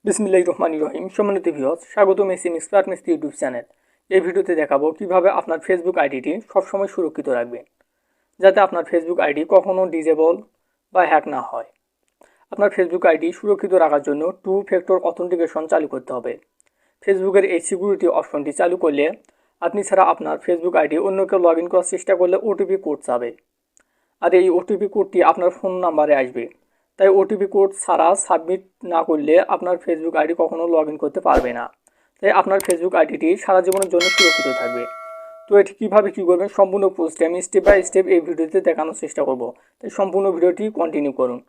বিসমিল্লাহির রহমানির রহিম। সম্মানিত ভিউয়ার্স, স্বাগতম S M expert mystery YouTube channel. এই ভিডিওতে দেখাবো কিভাবে আপনার ফেসবুক আইডিটি সবসময় সুরক্ষিত রাখবেন, যাতে আপনার ফেসবুক আইডি কখনো ডিজেবল বা হ্যাক না হয়। আপনার ফেসবুক আইডি সুরক্ষিত রাখার জন্য টু ফ্যাক্টর অথেন্টিকেশন চালু করতে হবে। ফেসবুকের এই সিকিউরিটি অপশনটি চালু করলে আপনি ছাড়া আপনার ফেসবুক আইডি অন্য কেউ লগ ইন করার চেষ্টা করলে ওটিপি কোড চাবে, আর এই ওটিপি কোডটি আপনার ফোন নাম্বারে আসবে। তাই ওটিপি কোড ছাড়া সাবমিট না করলে আপনার ফেসবুক আইডি কখনো লগ ইন করতে পারবে না। তাই আপনার ফেসবুক আইডিটি সারা জীবনের জন্য সুরক্ষিত থাকবে। তো এটি কীভাবে কী করবেন সম্পূর্ণ পোস্টে আমি স্টেপ বাই স্টেপ এই ভিডিওতে দেখানোর চেষ্টা করব। তাই সম্পূর্ণ ভিডিওটি কন্টিনিউ করুন।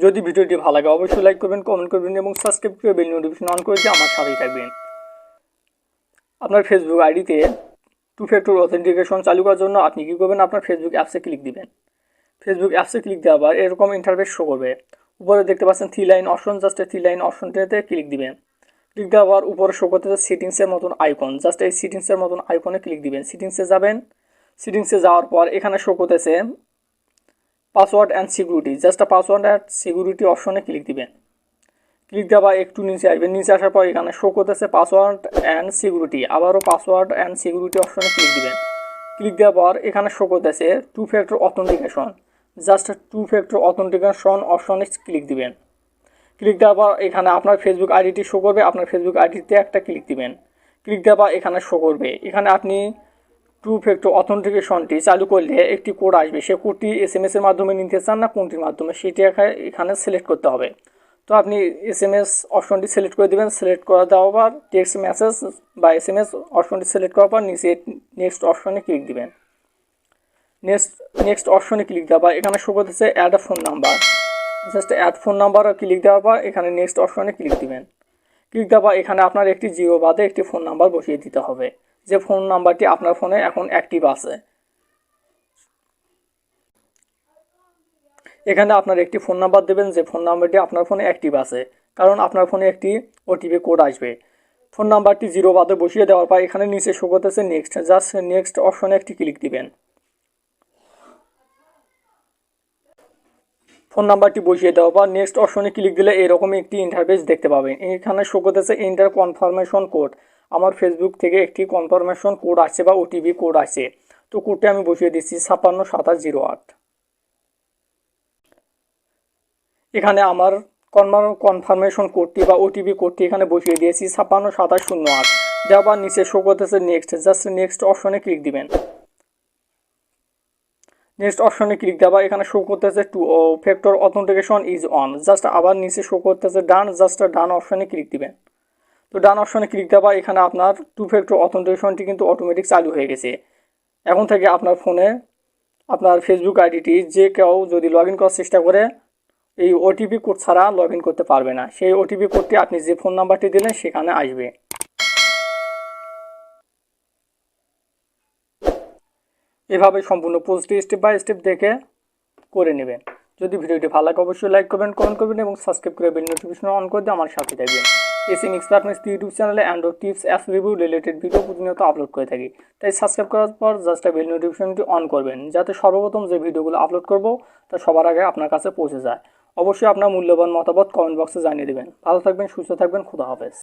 যদি ভিডিওটি ভালো লাগে অবশ্যই লাইক করবেন, কমেন্ট করবেন এবং সাবস্ক্রাইব করে বেল নোটিফিকেশন অন করে দিয়ে আমার সাথেই থাকবেন। আপনার ফেসবুক আইডিতে টু ফ্যাক্টর অথেন্টিকেশন চালু করার জন্য আপনি কী করবেন, আপনার ফেসবুক অ্যাপসে ক্লিক দিবেন। ফেসবুক অ্যাপসে ক্লিক দেওয়ার পর এরকম ইন্টারফেস শো করবে। উপরে দেখতে পাচ্ছেন 3 লাইন অপশন, জাস্ট এই 3 লাইন অপশনটিতে ক্লিক দিবেন। ক্লিক দেওয়ার পর উপরে শো করতেছে সেটিংসের মতন আইকন, জাস্ট এই সেটিংসের মতন আইকনে ক্লিক দিবেন। সেটিংসে যাবেন। সেটিংসে যাওয়ার পর এখানে শো করতেছে password and security, just password and security অপশনে ক্লিক দিবেন। ক্লিক দেওয়া একটু নিচে আসবেন। নিচে আসার পর এখানে শো করতেছে পাসওয়ার্ড অ্যান্ড সিকিউরিটি, আবারও পাসওয়ার্ড অ্যান্ড সিকিউরিটি অপশনে ক্লিক দিবেন। ক্লিক দেওয়ার পর এখানে শো করতেছে two factor authentication, just two factor authentication অপশনে ক্লিক দিবেন। ক্লিক দেওয়ার পর এখানে আপনার ফেসবুক আইডিটি শো করবে, আপনার ফেসবুক আইডিতে একটা ক্লিক দিবেন। ক্লিক দেওয়ার পর এখানে শো করবে, এখানে আপনি টু ফ্যাক্টর অথেন্টিকেশনটি চালু করলে একটি কোড আসবে। সে কোডটি SMS-এর মাধ্যমে নিতে চান না কোনটির মাধ্যমে, সেটি এখানে সিলেক্ট করতে হবে। তো আপনি SMS অপশনটি সিলেক্ট করে দেবেন। সিলেক্ট করা দেওয়ার পর টেক্সট মেসেজ বা SMS অপশনটি সিলেক্ট করার পর নিচে নেক্সট অপশনে ক্লিক দিবেন। নেক্সট অপশনে ক্লিক দেওয়ার পর এখানে শো করতেছে add a phone number, just add phone number click দেওয়ার পর এখানে নেক্সট অপশনে ক্লিক দিবেন। ক্লিক দেওয়ার পর এখানে আপনার একটি জিরো বাদে একটি ফোন নাম্বার বসিয়ে দিতে হবে, যে ফোন নাম্বারটি আপনার ফোনে এখন অ্যাক্টিভ আছে। এখানে আপনার একটি ফোন নাম্বার দেবেন, যে ফোন নাম্বারটি আপনার ফোনে অ্যাক্টিভ আছে, কারণ আপনার ফোনে একটি ওটিপি কোড আসবে। ফোন নাম্বারটি জিরো বাদে বসিয়ে দেওয়ার পর এখানে নিচে শো করতেছে নেক্সট, জাস্ট নেক্সট অপশনে একটি ক্লিক দিবেন। ফোন নাম্বারটি বসিয়ে দেওয়ার পর নেক্সট অপশনে ক্লিক দিলে এরকম একটি ইন্টারফেস দেখতে পাবেন। এখানে শো করতেছে এন্টার কনফার্মেশন কোড। আমার ফেসবুক থেকে একটি কনফার্মেশন কোড আসছে বা ওটিপি কোড আসছে। তো কোডটি আমি বসিয়ে দিচ্ছি 562708। এখানে আমার কনফার্মেশন কোডটি বা ওটিপি কোডটি এখানে বসিয়ে দিয়েছি 562708। দেওয়ার নিচে শো করতেছে নেক্সট, জাস্ট নেক্সট অপশনে ক্লিক দিবেন। নেক্সট অপশনে ক্লিক দেওয়া এখানে শো করতেছে two factor authentication is on, just আবার নিচে শো করতেছে ডান, জাস্ট ডান অপশনে ক্লিক দিবেন। তো ডান অপশনে ক্লিক দেওয়া এখানে আপনার টু ফ্যাক্টর অথেন্টিকেশনটি কিন্তু অটোমেটিক চালু হয়ে গেছে। এখন থেকে আপনার ফোনে আপনার ফেসবুক আইডিটি যে কেউ যদি লগ ইন করার চেষ্টা করে এই ওটিপি কোড ছাড়া লগ ইন করতে পারবে না। সেই ওটিপি কোডটি আপনি যে ফোন নাম্বারটি দিলেন সেখানে আসবে। এভাবে সম্পূর্ণ পোস্টটি স্টেপ বাই স্টেপ দেখে করে নেবেন। যদি ভিডিওটি ভালো লাগে অবশ্যই লাইক করবেন, কমেন্ট করবেন এবং সাবস্ক্রাইব করে বেল নোটিফিকেশন অন করে দিয়ে আমার সাথে থাকবেন। S M expert mystery YouTube চ্যানেলে Android tips, app review related video প্রতিনিয়ত আপলোড করে থাকি। তাই সাবস্ক্রাইব করার পর জাস্ট বেল নোটিফিকেশনটি অন করবেন, যাতে সর্বপ্রথম যে ভিডিওগুলো আপলোড করব তা সবার আগে আপনার কাছে পৌঁছে যায়। অবশ্যই আপনার মূল্যবান মতামত কমেন্ট বক্সে জানিয়ে দেবেন। ভালো থাকবেন, সুস্থ থাকবেন, খুদা হাফেজ।